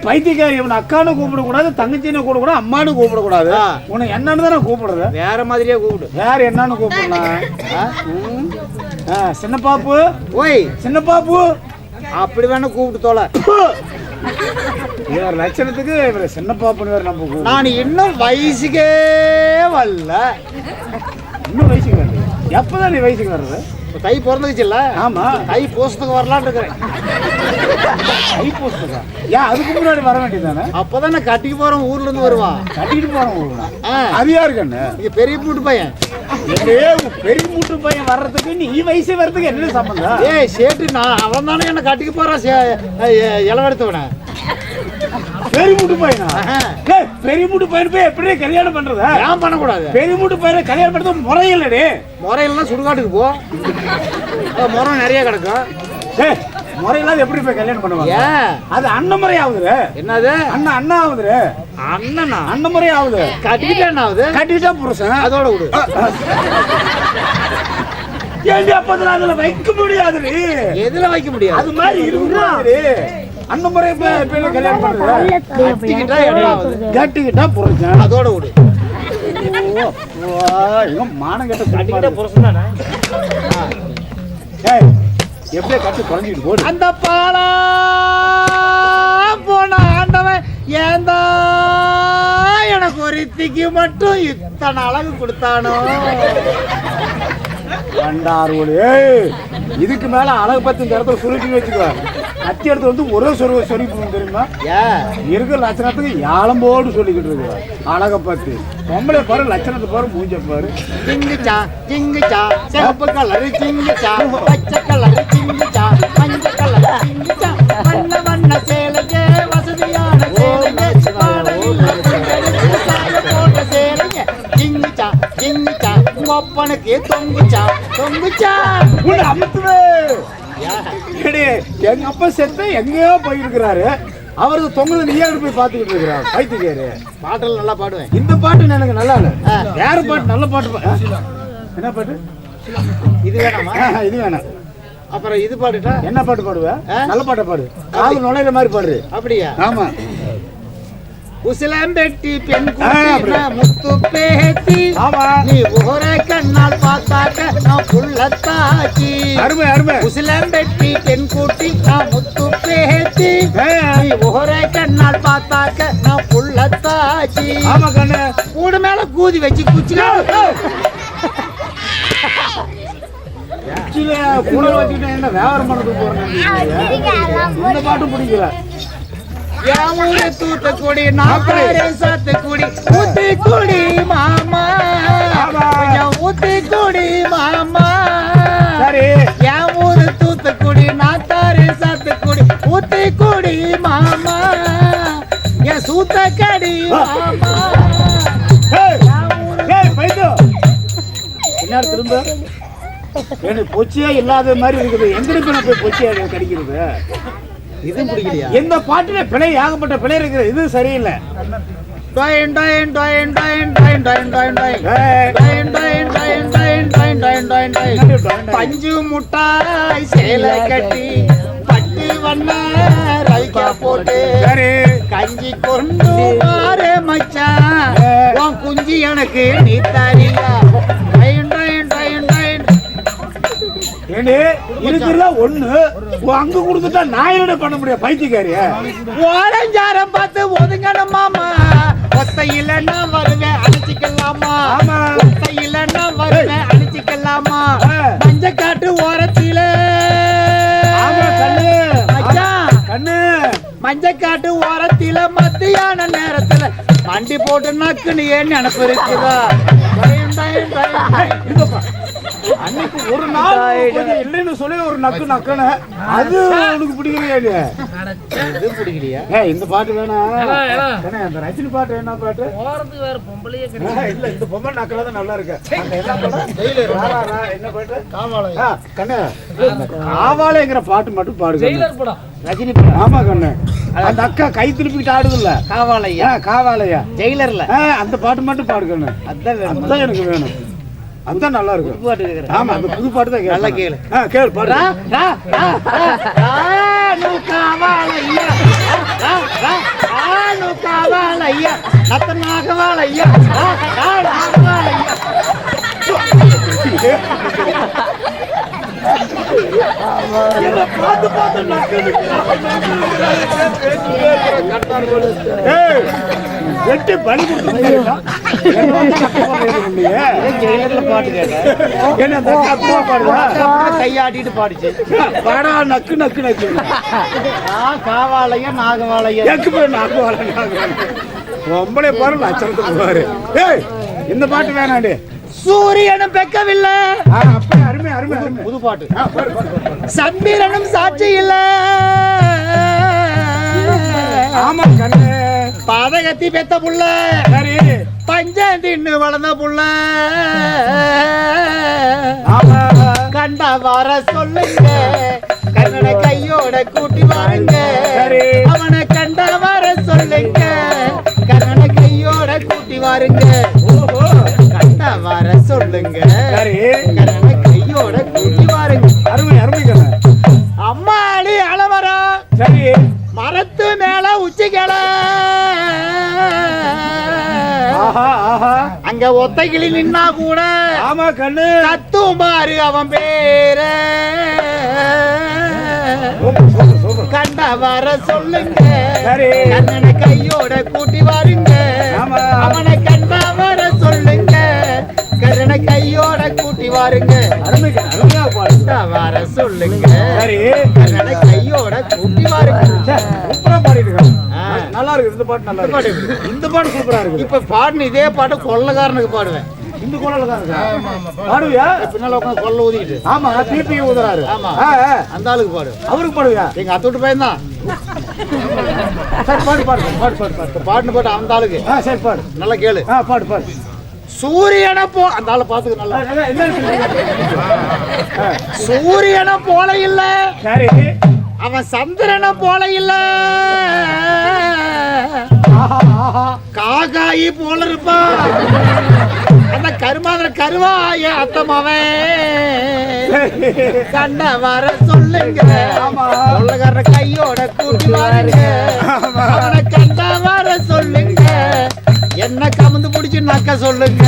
பைத்தியக்காரி, இவனை அக்கான்னு கூப்பிடக்கூடாது, தங்கச்சின்னு கூப்பிடக்கூடாது, அம்மானு கூப்பிடக்கூடாது. உன்னை என்னன்னு தான் கூப்பிடுறது. வேற மாதிரியே கூப்பிடு. வேற என்னன்னு கூப்பிடலாம்? சின்ன பாப்பு. ஓய் சின்ன பாப்பு அப்படி வேணா கூப்பிட்டு தோல. இவர் லட்சணத்துக்கு இவர் சின்ன பாப்புன்னு வேற நம்ம கூப்பிடுறோம். நான் இன்னும் வயசுக்கே வரல. இன்னும் வயசுக்கு வரல? எப்பதான் நீ வயசுக்கு வர்றது? தை பிறந்துச்சுல்ல. ஆமா, தை பூசத்துக்கு வரலான்னு இருக்கிறேன். தை பூசத்துக்கா? ஏன் அதுக்கு முன்னாடி வர வேண்டியதானே? அப்பதானே கட்டிக்கு போறோம், ஊர்ல இருந்து வருவான். கட்டிட்டு போறோம் ஊர்ல. அது யாருக்கண்ணு? இங்க பெரிய மூட்டு பையன். பெரிய மூட்டு பையன் வர்றதுக்கு நீ வயசு வர்றதுக்கு என்ன சம்பந்தம்? ஏய் சேட்டு, நான் அவன் தானே என்ன கட்டிக்கு போறான், இளவெடுத்தவன. பெரிய மூட்டு பையனா? பெரிய மூட்டு பையன் போய் எப்படி கல்யாணம் பண்றது? ஏன் பண்ணக்கூடாது? பெரிய மூட்டு பையனை கல்யாணம் பண்றது முறையில்லடி. முறையில்லாம் சுடுகாட்டுக்கு போ, முறை நிறைய கிடக்கும். முறையில்லாத எப்படி போய் கல்யாணம் பண்ணுவாங்க? அது அண்ணன் முறை ஆகுது. என்னது அண்ணா? அண்ணா ஆகுது. அண்ணனா? அண்ணன் முறை ஆகுது. கட்டிக்கிட்டா என்ன ஆகுது? கட்டிக்கிட்டா புருஷன். அதோட விடு. ஏண்டி அப்ப அதுல வைக்க முடியாது. எதுல வைக்க முடியாது? அது மாதிரி இருக்கு. அந்த முறை கல்யாணம் பண்றது. கட்டிக்கிட்டா என்ன ஆகுது? கட்டிக்கிட்டா புருஷன். அதோட விடு. மானம் கட்ட கட்டிக்கிட்டா புருஷன் தானே. எப்படியே கட்டு குறைஞ்சிட்டு போடு. அந்த பாலா போன ஆண்டவன் ஏந்தா எனக்கு ஒருத்திக்கு மட்டும் இத்தனை அழகு கொடுத்தானோ. இதுக்கு மேல அழகு பத்தி இந்த இடத்துல சுருட்டி வச்சுக்கோ. கத்தி எடுத்து வந்து ஒரே சொல்லி தெரியுமா? இருக்கிற லட்சணத்துக்கு யாழம்போடு சொல்லிக்கிட்டு இருக்கு அழக பத்தி. பொம்பளை பாரு, லட்சணத்தை பாரு, மூஞ்ச பாரு. சிங்கிச்சா சிங்கிச்சா, சிவப்பு கலரு சிங்கிச்சா, பச்சை கலரு சிங்கிச்சா, மஞ்சள் கலரு சிங்கிச்சா, வண்ண வண்ண சேலைங்க, வசதியான சேலைங்க, போட்ட சேலைங்க, சிங்கிச்சா சிங்கிச்சா, உங்க அப்பனுக்கு தொங்குச்சா தொங்குச்சா. அமுத்துவே எங்க அப்பா செத்து எங்கேயோ போயிருக்கிறாரு. அவருக்கு தொங்கல் நீயா போய் பாத்துக்கிட்டு இருக்கிறார் பைத்தியக்காரு. பாட்டெல்லாம் நல்லா பாடுவேன். இந்த பாட்டு எனக்கு நல்லா இல்ல. வேற பாட்டு நல்ல பாட்டு. என்ன பாட்டு? இது வேணாமா? இது வேணாம். அப்புறம் இது பாடுட்டா என்ன பாட்டு பாடுவேன்? நல்ல பாட்டை பாடு. காது நுழையிற மாதிரி பாடு. அப்படியா? ஆமா. உசிலம்பெட்டி பெண் முத்து பேத்தி, நீ ஒரே கண்ணால் பார்த்தாக்க நான் புள்ளத்தாச்சி. அருமை அருமை. உசிலம்பெட்டி பெண் கூட்டி நான் முத்து பேத்தி, நீ ஒரே கண்ணால் பார்த்தாக்க நான் புள்ளத்தாச்சி. ஆமா கண்ணு. கூடு மேல கூதி வச்சு குச்சில கூட வச்சுக்கிட்டு என்ன வியாபாரம் பண்ணதுக்கு போறேன். இந்த பாட்டும் பிடிக்கல. என் ஊரு தூத்துக்குடி, நாப்பாரு சாத்துக்குடி, ஊத்துக்குடி மாமா, ஊத்துக்குடி மாமா. சரி. என் ஊரு தூத்துக்குடி, நாத்தாரு சாத்துக்குடி, ஊத்துக்குடி மாமா, என் சூத்தக்கடி மாமா. என்ன திரும்ப எனக்கு பொச்சியா இல்லாத மாதிரி இருக்குது. எங்க போய் பொச்சியா கிடைக்கிறது? இது பிடிக்கலையா? எந்த பாட்டுல பிழை, ஏகப்பட்ட பிழை இருக்குது. இது சரியில்லை. பஞ்சு முட்டாய் சேலை கட்டி பட்டி வண்ண ரைக்கா போட்டு கஞ்சி கொண்டு மாறு மச்சான், உன் குஞ்சி எனக்கு நீ தரியா. இருக்குல்ல ஒண்ணு அங்க கொடுத்துட்டா நான் என்ன பண்ண முடியும் பைத்தியக்காரிய? ஓரஞ்சாரம் பார்த்து ஒதுங்கணும் மாமா, ஒத்தையில நான் வருவேன் அடிச்சுக்கலாமா, ஒத்தையில நான் வருவேன் அடிச்சுக்கலாமா. மஞ்ச காட்டு ஓரத்தில கண்ணு, மஞ்சக்காட்டு ஓரத்தில மத்தியான நேரத்துல மண்டி போட்டு நக்குன்னு ஏன் நினப்பு இருக்குதா? அன்னைக்கு ஒரு நாள் இல்லைன்னு சொல்லி ஒரு நக்கு நக்கன அது உனக்கு பிடிக்கலையா? இது பிடிக்கலையா? இந்த பாட்டு வேணாம். அந்த ரஜினி பாட்டு என்ன பாட்டு? இல்ல இந்த பொம்மை நக்கல தான் நல்லா இருக்கு. என்ன பாட்டு? காவாலயா. கண்ணு, காவாலயங்கிற பாட்டு மட்டும் பாடுங்க. ரஜினி படம். ஆமா கண்ணு. அந்த அக்கா கை திருப்பிட்டு ஆடுது இல்ல, காவாலயா. காவாலயா ஜெயிலர்ல அந்த பாட்டு மட்டும் பாடுக்கண்ணு. அதான் எனக்கு வேணும். அதுதான் நல்லா இருக்கும். ஆமா, அந்த புது பாட்டு தான் நல்லா கேளு. கேளு பாரு. காவாலயா ஆனு காவாலையா நத்தனாகவாலையா நாகவாலையா பார்த்து பார்த்து வெட்டி பலி பாட்டு கேட்டேன் கையாட்டிட்டு பாடிச்சு பாடா நக்கு நக்கு நக்கு காவாலையா நாகவாலையா எக்கு போய் நாக்குவாள பொம்பளை பாரு லட்சணத்துக்கு பாரு ஏய் இந்த பாட்டு வேணாண்டி சூரியனும் பெக்கவில்லை அருமை அருமை அருமை புது பாட்டு சந்திரனும் சாட்சி இல்ல ஆமா கண்ணு பாதகத்தி பெத்த புள்ள சரி பஞ்சம் தின்னு வளர்ந்த புள்ள ஆமா கண்டா வர சொல்லுங்க கண்ணனை கையோட கூட்டி வாருங்க அவனை கண்டா வர சொல்லுங்க கண்ணனை கையோட கூட்டி வாருங்க கண்டா வர சொல்லுங்க சரி கண்ணனை கையோட கூட்டி வாருங்க அருமை அருமை கண்ணு அம்மாடி அளவரா சரி மரத்து மேல உச்சிக்கல அங்க ஒத்தைகிளி நின்னா கூட ஆமா கண்ணு கத்தும் பாரு அவன் பேர கண்ட வர சொல்லுங்க கண்ணனை கையோட கூட்டி வாருங்க அவனை கண்ட வர சொல்லுங்க கண்ணனை கையோட கூட்டி வாருங்க அருமை அருமையா கண்ட வர சொல்லுங்க சரி கண்ணனை கையோட கூட்டி வாருங்க சூப்பரா பாடிட்டு நல்லா இருக்கு இந்த பாட்டு நல்லா இருக்கு இந்த பாட்டு சூப்பரா இருக்கு இப்ப பாடுன இதே பாட்டு கொள்ளக்காரனுக்கு பாடுவேன் இந்த கோணல தான் பாடுவியா பின்னால உட்காந்து கொள்ள ஊதிக்கிட்டு ஆமா தீர்த்தி ஊதுறாரு ஆமா அந்த ஆளுக்கு பாடு அவருக்கு பாடுவியா எங்க அத்தோட்டு பையன் தான் சரி பாடு பாடு பாடு பாடு பாடு பாட்டுன்னு பாட்டு அந்த ஆளுக்கு சரி பாடு நல்லா கேளு பாடு பாடு சூரியனை அந்த ஆளை பாத்துக்க நல்லா என்ன சூரியனை போல இல்ல சரி அவன் சந்திரனை போல இல்ல காகாயி போல இருப்பான் அந்த கருமாதிர கருவாய அத்தமாவன் கண்ட வர சொல்லுங்க கொள்ளக்கார கையோட கூட்டி வாருங்க அவனை கண்ட வர சொல்லுங்க என்ன கமந்து பிடிச்சு நக்க சொல்லுங்க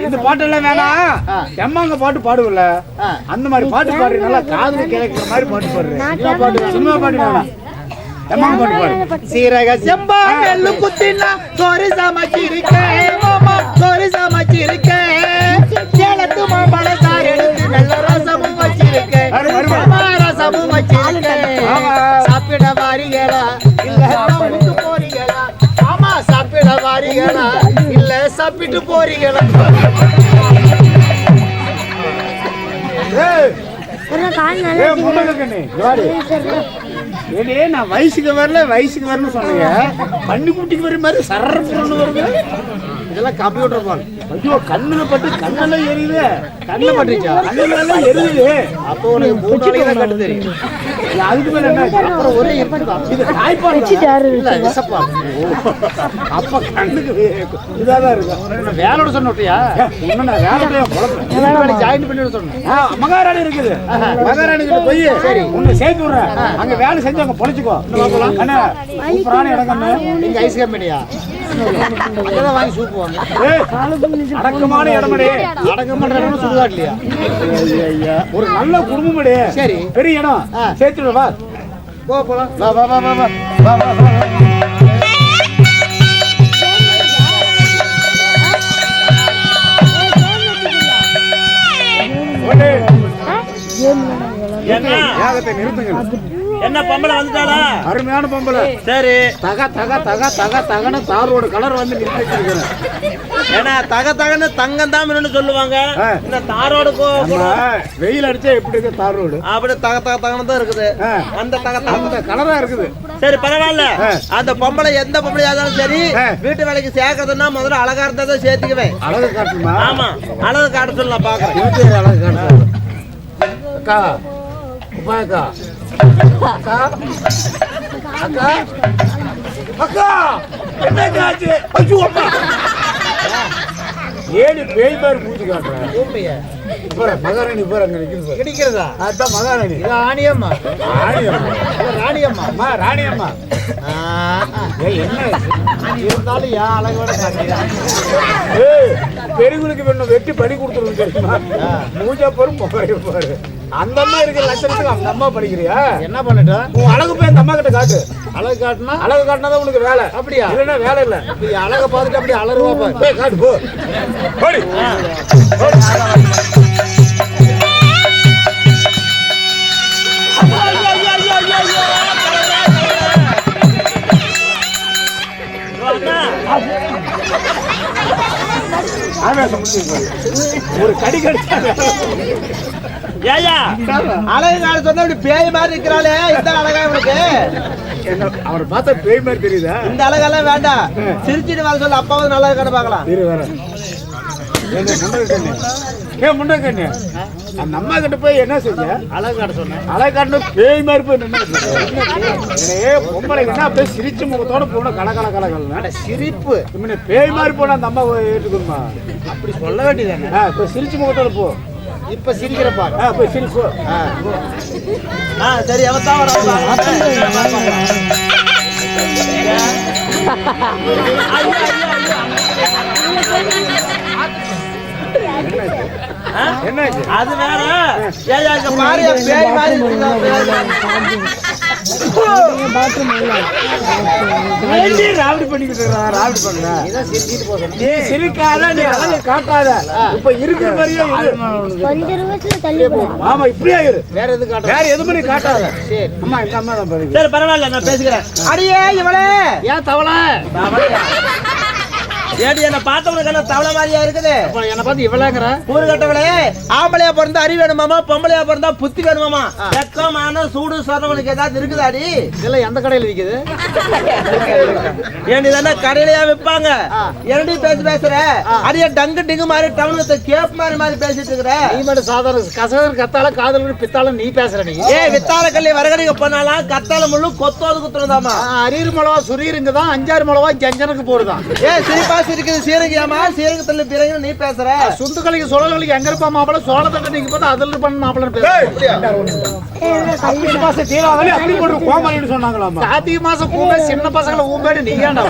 இந்த பாட்டெல்லாம் வேணாம் எம்மாங்க பாட்டு பாடுவல அந்த மாதிரி பாட்டு பாடு நல்லா காதுல கேட்கிற மாதிரி பாட்டு பாடுறேன் சினிமா பாட்டு வேணாம் எம்மாங்க பாட்டு பாடு சீரக செம்பா நெல்லு குத்தினா சோறு சமைச்சிருக்கேன் மாமா சோறு சமைச்சிருக்கேன் சேலத்து மாம்பழ சாறு எடுத்து நல்ல ரசமும் வச்சிருக்கேன் ரசமும் வச்சிருக்கேன் சாப்பிட வாரிகளா இல்ல ஊட்டு போறீங்களா ஆமா சாப்பிட வாரிகளா இல்ல சாப்பிட்டு போறீங்களா நான் வயசுக்கு வரல சொன்னீங்க பண்ணி குட்டிக்கு வர மாதிரி சரப்புன்னு வருது இதெல்லாம் கம்ப்யூட்டர் பால் ஐயோ கண்ணுல பட்டு கண்ணெல்லாம் எரியுது கண்ணுல பட்டுச்சா கண்ணெல்லாம் எரியுது அப்போ உனக்கு 3 நாளைக்கு தான் கட்டு தெரியும் அதுக்கு மேல என்ன அப்புறம் ஒரே இருக்குதான் இது தாய்ப்பால் இல்ல விஷப்பால் அப்ப கண்ணுக்கு இதாதான் இருக்கும் வேலையோட சொன்னியா வேலை ஜாயின் பண்ணி சொன்னேன் மகாராணி இருக்குது மகாராணி கிட்ட போய் சரி உன்னை சேர்த்து விடுறேன் அங்க வேலை செஞ்சு அங்க பொழைச்சுக்கோ அண்ணா சூப்பரான இடம் கண்ணு நீங்க ஐஸ் கம்பெனியா அங்கதான் வாங்கி சூப்பு வாங்க அடக்கமான இடமடே அடக்கமான இடம் சுடுகாட்லையா ஒரு நல்ல குடும்பமடே சரி பெரிய இடம் சேர்த்து வா போலாம் வா வா வா வா வா வா வா என்ன பொம்பளை வந்துட்டாளா? அருமையான பொம்பளை. சரி. தக தக தக தக தகன தாரோட கலர் வந்து நிறுத்திருக்கிறேன். ஏன்னா தக தகன்னு தங்கம் தாமிரன்னு சொல்லுவாங்க. இந்த தாரோடு வெயில் அடிச்சா எப்படி இருக்கு தாரோடு? அப்படி தக தக தகன்னு தான் இருக்குது. அந்த தக அந்த கலரா இருக்குது. சரி பரவாயில்ல. அந்த பொம்பளை எந்த பொம்பளையா இருந்தாலும் சரி வீட்டு வேலைக்கு சேர்க்கறதுன்னா முதல்ல அழகா இருந்தா தான் சேர்த்துக்குவேன். அழகு காட்டுமா? ஆமா அழகு காட்ட சொல்லி நான் பாக்குறேன். அழகு காட்டு. அக்கா உபாயக்கா அக்கா அக்கா அக்கா என்ன ஆச்சு? ஐயோ அம்மா ஏடி பேய் மாதிரி மூஞ்சி காட்டுறேன். மகாராணி பேர் அங்க நிக்கிறது கிடைக்கிறதா? அதான் மகாராணி. இது ஆணியம்மா. ராணியம்மா. ராணியம்மா. அம்மா ராணியம்மா. என்ன இருந்தாலும் ஏன் அழகோட காட்டுறீங்க? பெரியவங்களுக்கு வேணும் வெட்டி படி கொடுத்துருவோம் தெரியுமா? மூஞ்சா பாரு முகரைய பாரு. அந்த அம்மா இருக்கிற லட்சணத்துக்கு அந்த அம்மா படிக்கிறியா? என்ன பண்ணிட்டா? உன் அழகு போய் அந்த அம்மா கிட்ட காட்டு. அழகு காட்டுனா? அழகு காட்டினாதான் உனக்கு வேலை. அப்படியா? இல்லைன்னா வேலை இல்லை. நீ அழகை பார்த்துட்டு அப்படி அலறுவா பாரு. போய் காட்டு போ. போடி. ஒரு கடி கடிச்சா ஏயா அழகு கால சொன்னா இப்படி பேய் மாதிரி இருக்கிறாளே, இந்த அழகா இவனுக்கு? அவரை பார்த்தா பேய் மாதிரி தெரியுதா? இந்த அழகெல்லாம் வேண்டாம், சிரிச்சிட்டு வர சொல்ல. அப்பாவது நல்லா இருக்கான்னு பாக்கலாம். முண்டக்கண்ணு அந்த அம்மா கிட்ட போய் என்ன செஞ்ச? அழகு காட்ட சொன்னேன். அழகு காட்டணும் பேய் மாதிரி போய் நின்று பொம்பளை என்ன அப்படியே சிரிச்சு முகத்தோட போன கலகல சிரிப்பு பேய் மாதிரி போன அந்த அம்மா ஏற்றுக்கணுமா? அப்படி சொல்ல வேண்டியதானே? இப்போ சிரிச்சு முகத்தோட போ. இப்ப சிரிக்கிறப்பா. போய் சிரிச்சு. சரி, அவன் தான் என்னாச்சு? அது வேற. ஏயா இங்க பாரு, பேய் மாதிரி ராவடி பண்ணிக்கிட்டு ராவடி பண்ண. இதான் சிரிச்சிட்டு போக சொன்னேன். நீ சிரிக்காத, நீ அழகு காட்டாத. இப்ப இருக்கிற மாதிரியே ஆமா இப்படியே இரு. வேற எது காட்ட? வேற எதுவுமே நீ காட்டாத. சரி. அம்மா இந்த அம்மா தான் பாருங்க. சரி பரவாயில்ல, நான் பேசுகிறேன். அடியே இவளே. ஏன் தவளை? ஏடி என்ன பார்த்தவனுக்கு என்ன தவளை மாதிரியா இருக்குது? என்ன பார்த்து இவளேங்கிற? ஊரு கட்டவளே, ஆம்பளையா பிறந்தா அறிவு வேணுமாமா, பொம்பளையா பிறந்தா புத்தி வேணுமாமா? வெக்கமான சூடு சொல்றவனுக்கு ஏதாவது இருக்குதாடி? இதெல்லாம் எந்த கடையில் விக்குது? ஏன் இதெல்லாம் கடையிலயா விற்பாங்க? என்னடி பேசுற? அடியே டங்கு டிங்கு மாதிரி டவுனுக்கு கேப் மாதிரி பேசிட்டு இருக்கிற. நீ மட்டும் சாதாரண கசகர் கத்தால காதல் பித்தால நீ பேசுற. நீ வித்தால கல்லி வரகடிக்க போனாலாம் கத்தால முள்ளு கொத்தோது குத்துறதாமா. அரியர் மிளவா சுரீருங்க தான், 5-6 மிளவா ஜஞ்சனுக்கு போடுதான். சிரிப்பா சிரிக்குது சீரகியாமா, சீரகத்துல பிறகு நீ பேசுற. சுந்துக்களுக்கு சோழர்களுக்கு எங்க இருப்பா மாப்பிள? சோழத்தட்ட நீங்க பார்த்தா அதில் பண்ண மாப்பிள சொன்னாங்களாமா? கார்த்திகை மாசம் கூம்ப சின்ன பசங்களை ஊம்பேடு நீ ஏன்டா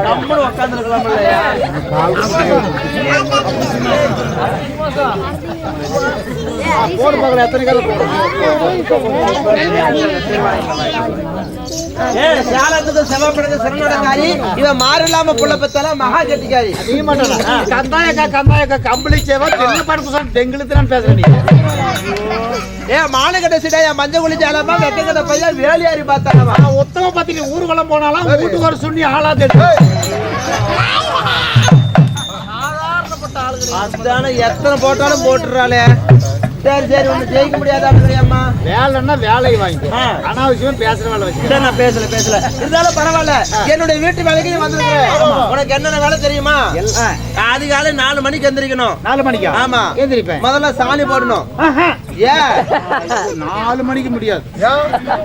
நம்மளும் உட்கார்ந்து இருக்கலாம் இல்லையா? போடு பகல எத்தனை காலம் சேலத்துக்கு செவப்படுறது சிறனோடக்காரி. இவன் மாறு இல்லாம புள்ள பெத்தாலும் மகா கெட்டிக்காரி. நீ மாட்டா கந்தாயக்கா கம்பளி சேவா தென்ன படுப்பு தெங்குலுத்தான் பேசுற. நீ மானு கட்ட சீடா, என் மஞ்சள் குளிச்சு அலமா வெக்க கட்ட பையன் வேலையாரி பார்த்தாங்க. ஒத்தவ பத்தி நீ ஊருக்குள்ள போனாலும் வீட்டுக்கு ஒரு சுண்ணி ஆளா தெரியும். அதான எத்தனை போட்டாலும் போட்டுறாளே. சரி சரி, ஒண்ணு ஜெயிக்க முடியாத அப்படியாம்மா. வேலைன்னா வேலையை வாங்கி அனாவசியம் பேசுற வேலை வச்சு. சரி, நான் பேசல இருந்தாலும் பரவாயில்ல. என்னுடைய வீட்டு வேலைக்கு நீ வந்துருக்க. உனக்கு என்னென்ன வேலை தெரியுமா? அதிகாலை 4 மணிக்கு எந்திரிக்கணும். 4 மணிக்கா? ஆமா, எந்திரிப்பேன். முதல்ல சாணி போடணும். ஏன் 4 மணிக்கு முடியாது?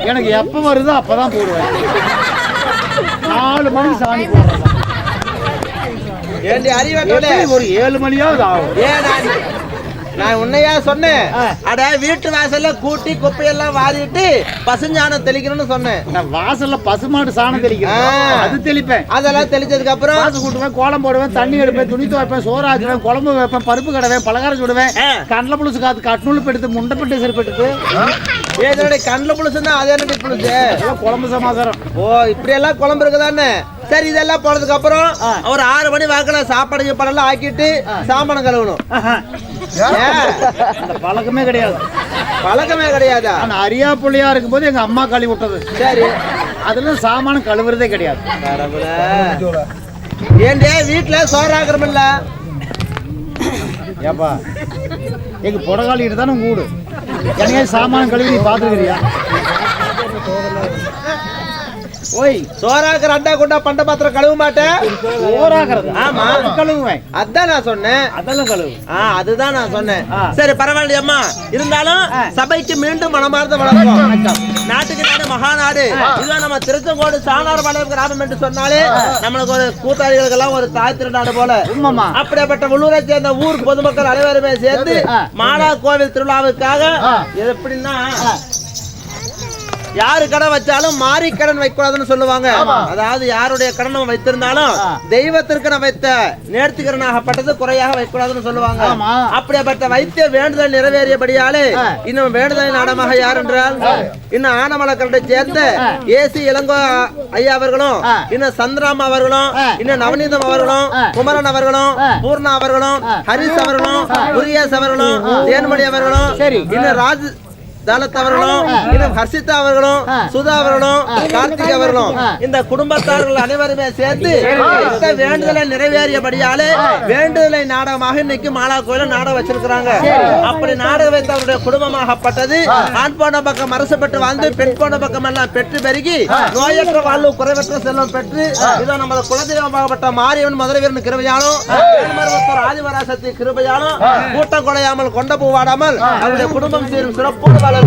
எனக்கு எப்ப வருதோ அப்பதான் போடுவேன். 4 மணிக்கு சாணி போடுறேன். ஏண்டி அறிவாட்டோலே ஒரு 7 மணியாவது ஆகும். ஏன் நான் உன்னையா சொன்னேன்? அட வீட்டு வாசல்ல கூட்டி குப்பையெல்லாம் வாரிட்டு பசுஞ்சாணம் தெளிக்கணும்னு சொன்னேன். நான் வாசல்ல பசுமாடு சாணம் தெளிக்கிறேன், அது தெளிப்பேன். அதெல்லாம் தெளிச்சதுக்கு அப்புறம் வாசல் கூட்டுவேன், கோலம் போடுவேன், தண்ணி எடுப்பேன், துணி துவைப்பேன், சோறு ஆக்குவேன், குழம்பு வைப்பேன், பருப்பு கடைவேன், பலகாரம் சுடுவேன், கண்ணில் புளுசு காத்து கட்நூல் பெடுத்து முண்டை பெட்டு செருப்பெடுத்து. ஏதனுடைய கண்ணில் புளுசுன்னா அது என்னடி புளுசு? குழம்பு சமாசாரம். ஓ, இப்படி எல்லாம் குழம்பு இருக்குதானே? சரி, இதெல்லாம் போனதுக்கு அப்புறம் ஒரு 6 மணி வாக்குல சாப்பாடு கீப்பாடெல்லாம் ஆக்கிட்டு சாமானம் கழுவணும். அந்த பழக்கமே கிடையாது. பழக்கமே கிடையாதா? நான் அரியா புள்ளியா இருக்கும் போது எங்க அம்மா கழுவி விட்டது. சரி, அதுல சாமானம் கழுவுறதே கிடையாது. ஏண்டே வீட்டுல சோறாக்குறோம் இல்ல? ஏப்பா எங்க புடகாலிட்டு தானே கூடு. எனக்கு சாமானம் கழுவி நீ பாத்துக்கிறியா? ஓய் சோறாக்குற அண்டா கொண்டா பண்ட பாத்திரம் கழுவ மாட்டேன். சோறாக்குறது ஆமா கழுவுவேன். அதான் நான் சொன்னேன். அதெல்லாம் கழுவு. அதுதான் நான் சொன்னேன். சரி பரவாயில்லையம்மா. இருந்தாலும் சபைக்கு மீண்டும் மனமார்ந்த வணக்கம். நாட்டுக்கு நாடு மகாநாடு. இதுதான் நம்ம திருச்செங்கோடு சாணார் பாளையம் கிராமம் என்று சொன்னாலே நம்மளுக்கு ஒரு கூட்டாளிகளுக்கு எல்லாம் ஒரு தாய் திருநாடு போல. அப்படிப்பட்ட உள்ளூரை சேர்ந்த ஊர் பொதுமக்கள் அனைவருமே சேர்ந்து மாடா கோவில் திருவிழாவுக்காக எப்படின்னா யாரு கடன் வச்சாலும் மாறி கடன் வைக்கூடாதுன்னு சொல்லுவாங்க. அதாவது யாருடைய கடன் நம்ம வைத்திருந்தாலும் தெய்வத்திற்கு நம்ம வைத்த நேர்த்திகரனாகப்பட்டது குறையாக வைக்கூடாதுன்னு சொல்லுவாங்க. அப்படிப்பட்ட வைத்திய வேண்டுதல் நிறைவேறியபடியாலே இன்னும் வேண்டுதல் நாடமாக யார் என்றால் இன்னும் ஆனமலக்கரண்டை சேர்ந்த ஏசி இளங்கோ ஐயா அவர்களும் இன்னும் சந்திராம் அவர்களும் இன்னும் நவநீதம் அவர்களும் குமரன் அவர்களும் பூர்ணா அவர்களும் ஹரிஸ் அவர்களும் முருகேஷ் அவர்களும் தேன்மொழி அவர்களும் இன்னும் ராஜ் தாலத் அவர்களும் இன்னும் ஹர்ஷிதா அவர்களும் சுதா அவர்களும் கார்த்திக் அவர்களும் இந்த குடும்பத்தார்கள் அனைவருமே சேர்ந்து வேண்டுதலை நிறைவேறியபடியாலே வேண்டுதலை நாடகமாக இன்னைக்கு மாலா கோயில நாடகம் வச்சிருக்கிறாங்க. அப்படி நாடகம் வைத்த அவருடைய குடும்பமாகப்பட்டது ஆண் போன பக்கம் அரசு பெற்று வாழ்ந்து பெண் போன பக்கம் எல்லாம் பெற்று பெருகி நோயற்ற வாழ்வு குறைவற்ற செல்வம் பெற்று இதோ நமது குலதெய்வமாகப்பட்ட மாரியவன் மதுரை வீரன் கிருபையாலும் ஆதிவராசக்தி கிருபையாலும் கூட்டம் குறையாமல் கொண்ட பூவாடாமல் அவருடைய குடும்பம் சேரும் சிறப்போடு வாழ வேண்டும்.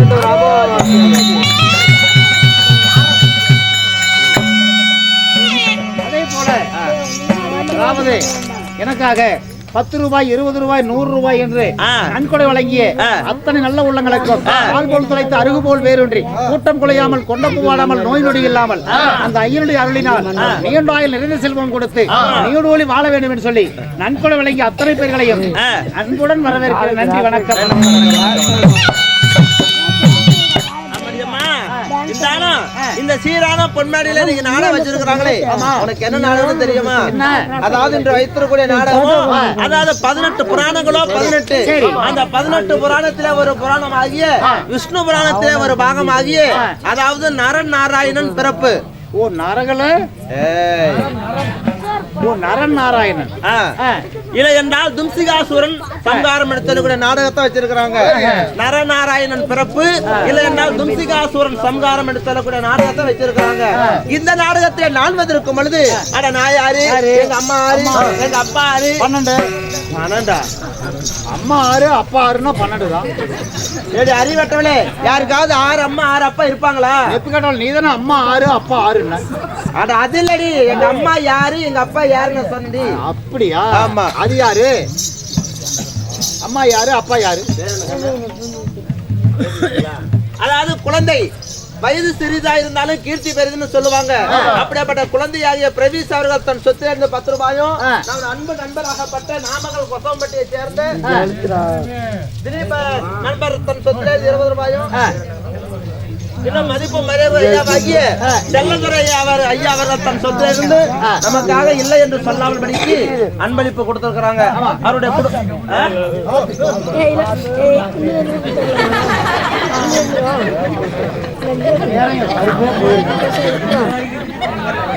அதே போல அதாவது எனக்காக 10 ரூபாய் 20 ரூபாய் 100 ரூபாய் என்று நன்கொடை வழங்கிய அத்தனை நல்ல உள்ளங்களுக்கும் ஆள் போல் துளைத்து அருகு போல் வேரூன்றி கூட்டம் குலையாமல் கொண்ட பூவாடாமல் நோய் நொடி இல்லாமல் அந்த ஐயனுடைய அருளினால் நீண்டாயில் நிறைந்த செல்வம் கொடுத்து நீடோழி வாழ வேண்டும் என்று சொல்லி நன்கொடை வழங்கிய அத்தனை பேர்களையும் அன்புடன் வரவேற்கிறேன். நன்றி வணக்கம். இந்த சீரான பொன்மேடையில நீங்க நாடகம் வச்சிருக்காங்களே உனக்கு என்ன நாடகம் தெரியுமா? அதாவது இன்று வைத்திருக்கூடிய நாடகம் அதாவது 18 புராணங்களோ 18 அந்த 18 புராணத்திலே ஒரு புராணம் ஆகிய விஷ்ணு புராணத்திலே ஒரு பாகம் ஆகிய அதாவது நரன் நாராயணன் பிறப்பு. ஓ நரகல நரன் நாராயணன் இல்லை என்றால் தும்சிகாசுரன் சம்ஹாரம் எடுத்தக்கூடிய நாடகத்தை வச்சிருக்கிறாங்க. நரநாராயணன் பிறப்பு இல்லை என்றால் தும்சிகாசுரன் சம்ஹாரம் எடுத்தக்கூடிய நாடகத்தை வச்சிருக்கிறாங்க. இந்த நாடகத்தில் நான் வந்திருக்கும் பொழுது அட நான் யாரு, எங்க அம்மா யாரு, எங்க அப்பா யாரு? 12 அம்மா 6 அப்பா 6னா 12 தான். ஏடி அறிவட்டவளே, யாருக்காவது 6 அம்மா 6 அப்பா இருப்பாங்களா? எப்ப கேட்டாலும் நீ தானே அம்மா 6 அப்பா 6ன்னா. அட அது இல்லடி, எங்க அம்மா யாரு எங்க அப்பா யாருன்னு சொன்னடி. அப்படியா? ஆமா. அது யாரு? அம்மா யாரு அப்பா யாரு? அதாவது குழந்தை வயது சிறிதா இருந்தாலும் கீர்த்தி பெரிதுன்னு சொல்லுவாங்க. அப்படிப்பட்ட குழந்தையாகிய பிரவீஸ் அவர்கள் தன் சொத்துல இருந்து 10 ரூபாயும் நமது அன்பு நண்பராகப்பட்ட நாமக்கல் கொசவம்பட்டியை சேர்ந்த திலீப நண்பர் தன் சொத்துல 20 ரூபாயும் இன்னும் மதிப்பு மரியாதை ஐயாவாகிய செல்லதுரை ஐயா அவர்கள் தன் சொத்துல இருந்து நமக்காக இல்லை என்று சொல்லாமல் படிக்கு அன்பளிப்பு கொடுத்திருக்கிறாங்க. அவருடைய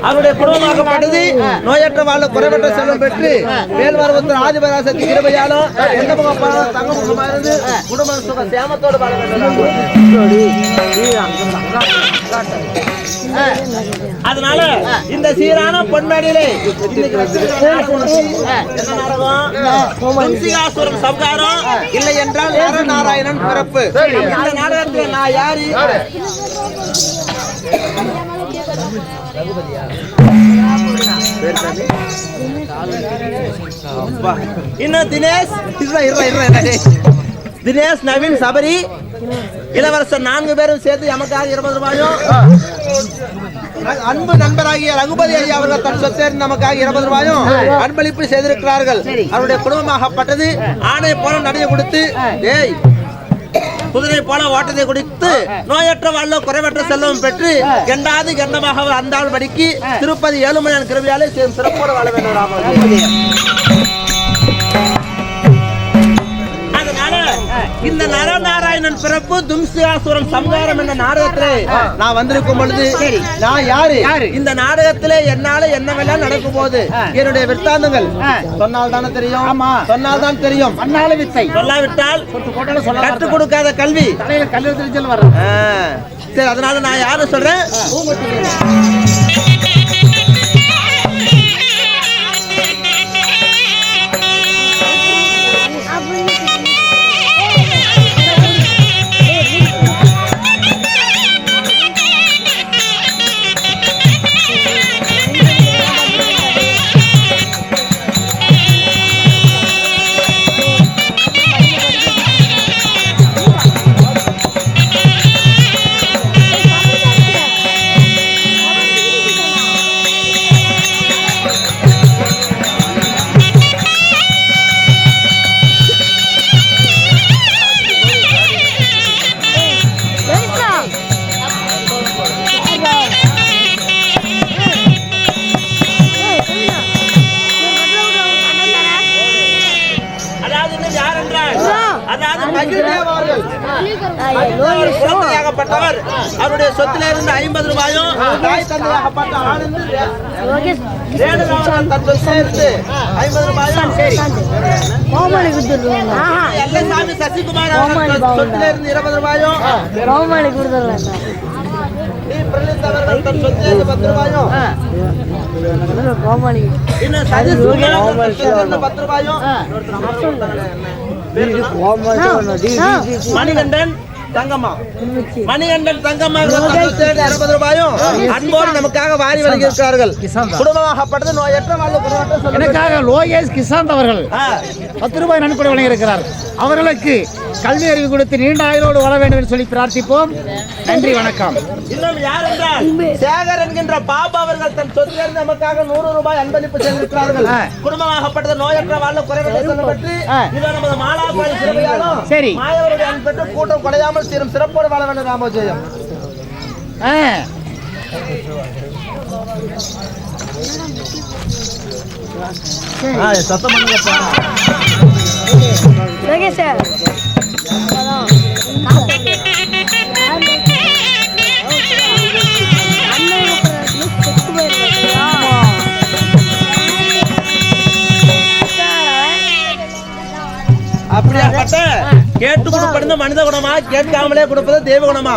அவருடைய குடும்பமாகப்பட்டது நோயற்ற வாழ குறைவற்ற செல்வம் பெற்று வேல்வரவத்தில் ஆதிபராசக்தி கிருபையாலும் எந்த முகம் தங்க முகமா இருந்து குடும்ப சுக சேமத்தோடு வாழ வேண்டும். அதனால இந்த சீரான பொன்மேடையிலே என்ன நாடகம்? தும்சிகாசுரன் சம்ஹாரம் இல்லை என்றால் நரநாராயணன் பிறப்பு. இந்த நாடகத்தில் நான் யாரு? இன்னும் தினேஷ் நவீன் சபரி இளவரசர் 4 பேரும் சேர்த்து எமக்காக 20 ரூபாயும் அன்பு நண்பராகிய ரகுபதி ஐயா அவர்கள் தன் சொத்தை நமக்காக 20 ரூபாயும் அன்பளிப்பு செய்திருக்கிறார்கள். அவருடைய குடும்பமாகப்பட்டது ஆணை போல நடைய கொடுத்து ஏய் குதிரை போல ஓட்டத்தை குடித்து நோயற்ற வாழ்ல குறைவற்ற செல்வம் பெற்று கெண்டாது கெண்டமாக அந்தாள் படிக்கு திருப்பதி ஏழுமலையான் கிருபையாலே சிறப்போடு வாழ வேண்டும். இந்த நரநாராயணன் பிறப்பு தும்சிகாசுரன் சம்ஹாரம் என்ற நாடகத்திலே நான் வந்திருக்கும் பொழுது நான் யாரு? இந்த நாடகத்திலே என்னால என்னவெல்லாம் நடக்கும் போது என்னுடைய விற்த்தாந்தங்கள் சொன்னால் தானே தெரியும். சொன்னால் தான் தெரியும். சொல்லாவிட்டால் கற்றுக் கொடுக்காத கல்வி. கல்வி தெரிஞ்சல் வர. சரி, அதனால நான் யாரு சொல்றேன்? ஆகப்பட்டவர் அவருடைய சொத்துல இருந்து 50 ரூபாயும் தாய் தந்தையாகப்பட்ட ஆனந்த் ரேணுகாவன் தன் சொத்துல இருந்து 50 ரூபாயும் சரி கோமாளி கொடுத்துருவாங்க. எல்லைசாமி சசிகுமார் அவர்கள் சொத்துல இருந்து 20 ரூபாயும் கோமாளி கொடுத்துருவாங்க. அவர்கள் தன் சொத்துல இருந்து 10 ரூபாயும் கோமாளி இன்னும் சதீஷ் குமார் அவர்கள் சொத்துல இருந்து 10 ரூபாயும் மணிகண்டன் தங்கம்மா மணிகண்டன் தங்கம்மா 20 ரூபாயும் அன்போடு நமக்காக வாரி வழங்கியிருக்கிறார்கள். குடும்பமாகப்பட்டது நோயற்ற வாழ்வு குடும்பத்தை சொல்லுங்கள். எனக்காக லோகேஷ் கிசாந்த் அவர்கள் 10 ரூபாய் நன்கொடை வழங்கியிருக்கிறார். அவர்களுக்கு கல்வி அறிவு கொடுத்து நீண்ட ஆயுளோடு வாழ வேண்டும் என்று சொல்லி பிரார்த்திப்போம். நன்றி, வணக்கம். இன்னும் யார் என்றால் சேகர் என்கின்ற பாபா அவர்கள் தன் சொத்திலிருந்து நமக்காக 100 ரூபாய் அன்பளிப்பு செய்திருக்கிறார்கள். குடும்பமாகப்பட்டது நோயற்ற வாழ்வு குறைவதை சொல்லப்பட்டு இதை நமது மாலாபாடி சிறப்பையாலும் சரி மாயவருடைய அன்பெற்று கூட்டம் குறையாமல் சீரும் சிறப்போடு வாழ வேண்டும். ராமோஜயம் சத்தம் பண்ணுங்க. சார் அப்படியாப்பட்ட கேட்டு கொடுப்பது மனித குணமா, கேட்காமலே கொடுப்பது தெய்வ குணமா?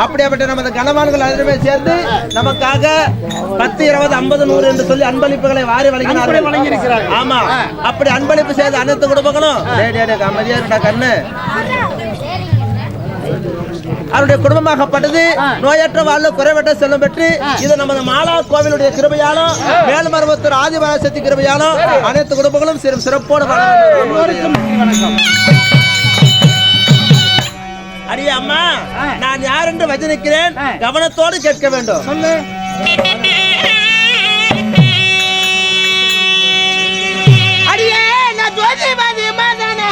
அப்படியாப்பட்ட நமது கணவான்கள் அனைவருமே சேர்ந்து நமக்காக 10, 20, 50, 100 என்று சொல்லி அன்பளிப்புகளை வாரி வழங்கினார்கள். ஆமா, அப்படி அன்பளிப்பு செய்த அனைத்து குடும்பங்களும் அமைதியா இருக்கா கண்ணு அவருடைய குடும்பமாகப்பட்டது நோயற்ற வாழ்வு குறைவற்ற செல்வம் பெற்று இது நமது மாலா கோவிலுடைய கிருபையாலும் மேல்மருவத்தூர் ஆதிபராசக்தி கிருபையாலும் அனைத்து குடும்பங்களும் சிறப்போடு வணக்கம். அடியே அம்மா, நான் யார் என்று வச்சிருக்கிறேன், கவனத்தோடு கேட்க வேண்டும். சொல்லு. அடியே நான் ஜோதிபதி மதனா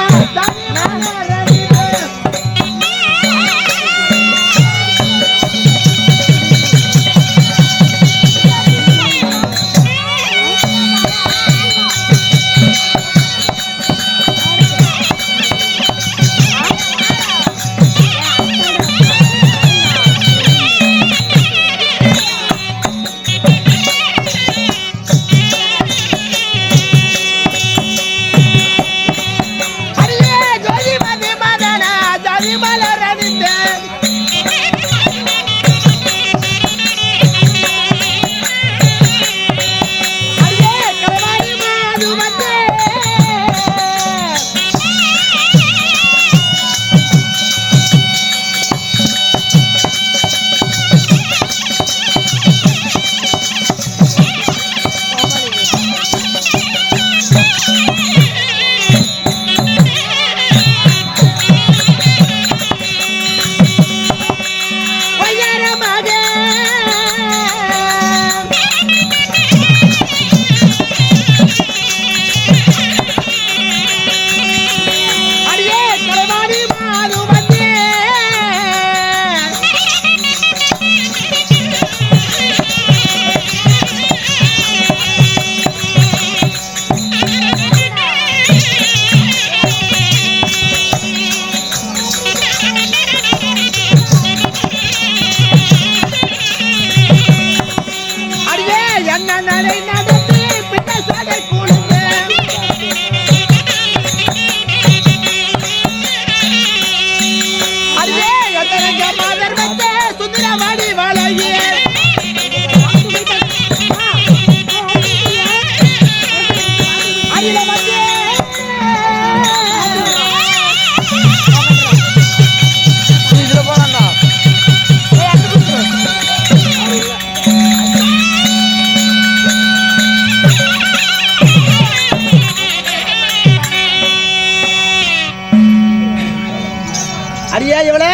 அடியா இவளே,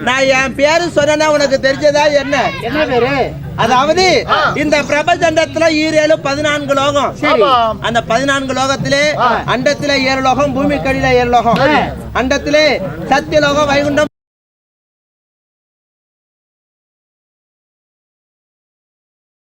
நான் என் பேரு சொன்னா உனக்கு தெரிஞ்சதா என்ன? என்ன பேரு? அதாவது இந்த பிரபஞ்சத்துல 14 லோகம். அந்த 14 லோகத்திலே அண்டத்திலே 7 லோகம், பூமிக்கடியில 7 லோகம். அண்டத்திலே சத்தியலோகம், வைகுண்டம்,